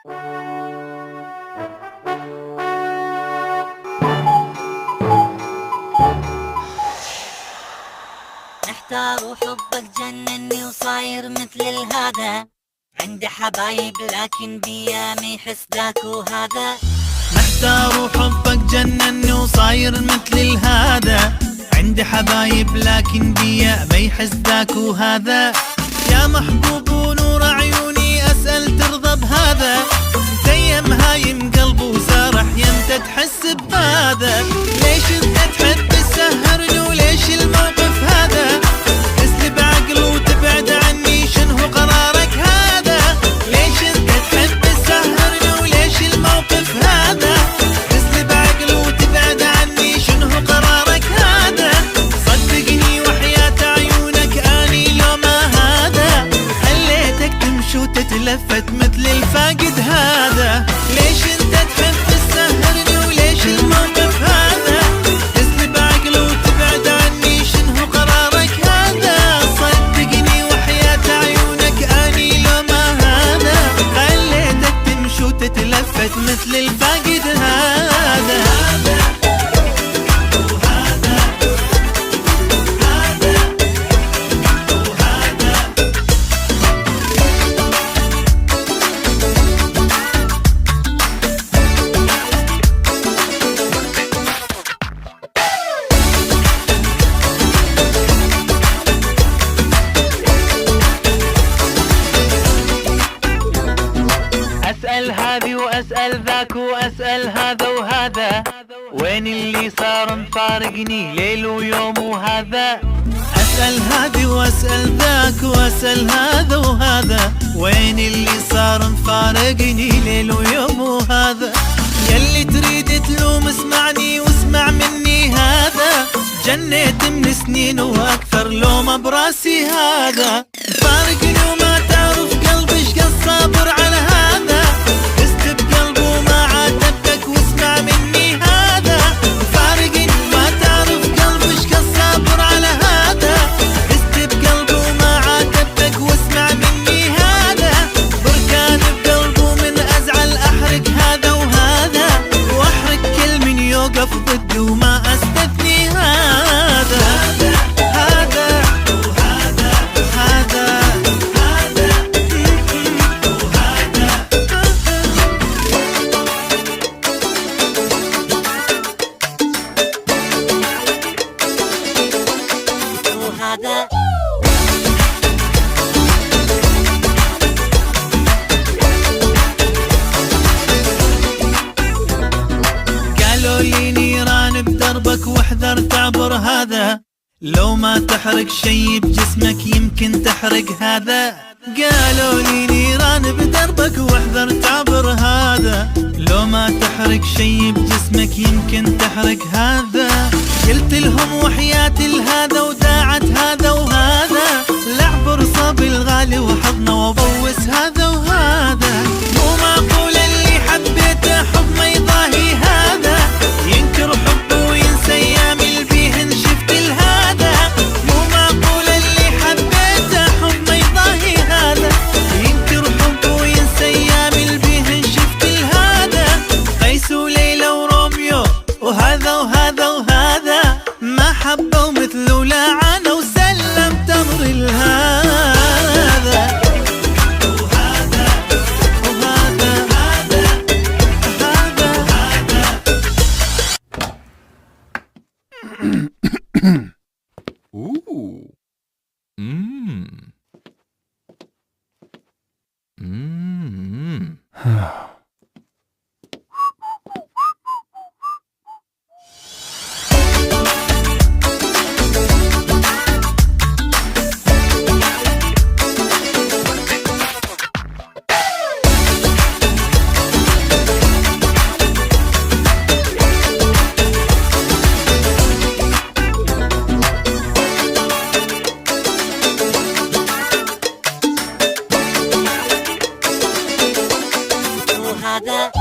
محتار وحبك جنني وصاير مثل الهذا، عندي حبايب لكن بيا ما يحس ذاك وهذا. محتار وحبك جنني وصاير مثل الهذا، عندي حبايب لكن بيا ما يحس ذاك وهذا. يا محبوب ونور عيوني أسأل ترضى بهذا، متيم هايم قلبه وسارح يمتى تحس بهذا. ليش انت تحب تسهرني وليش الموقف هذا؟ اسلب عقله وتبعد عني شنو قرارك هذا؟ ليش انت تحب تسهرني وليش الموقف هذا؟ اسلب عقله وتبعد عني شنو قرارك هذا؟ صدقني وحياة عيونك اني يوم هذا خليتك تمشي وتتلفت مثل الفاقد هذا. ليش انت تحب تسهرني وليش الموقف هذا؟ اسلب عقله وتبعد عني شنو قرارك هذا؟ صدقني وحياة عيونك اني يوم هذا خليتك تمشي وتتلفت مثل الفاقد هذا. أسأل هذي وأسأل ذاك وأسأل هذا وهذا، وين اللي صار مفارقني ليل ويوم وهذا؟ أسأل هذي وأسأل ذاك وأسأل هذا وهذا، وين اللي صار مفارقني ليل ويوم وهذا؟ يلي تريد تلوم اسمعني واسمع مني هذا، جنيت من سنين وأكثر لوم براسي هذا. فارقني وما تعرف قلبي شقد صابر على هذا، است بقلبه وما عاتبك واسمع مني هذا. فارقني وما تعرف قلبي شقد صابر على هذا، است بقلبه وما عاتبك واسمع مني هذا. بركان بقلبه من أزعل أحرق هذا وهذا، وأحرق كل من يوقف ضدي وما أستثني هذا. وهذا قالوا لي نيران بدربك واحذر تعبر هذا، لو ما تحرق شي بجسمك يمكن تحرق هذا. قالوا لي نيران بدربك واحذر تعبر هذا، لو ما تحرق شي بجسمك يمكن تحرق هذا. قلت لهم وحياتي لهذا وداعت هذا وهذا، لعبر صاب الغالي وحضنه وبوس هذا وهذا. مو معقول اللي حبيته حب ما يضاهي هذا، ينكر حبه وينسى ايامي اللي فيهن شفت لهذا. مو معقول اللي حبيته حب ما يضاهي هذا، ينكر حبه وينسى ايامي اللي فيهن شفت لهذا. قيس وليلى وروميو وهذا وهذا وهذا، ما حبوا مثله لا عانى وسلم تمر لهذا. وهذا وهذا هذا Ooh. Mmm. Mmm. وهذا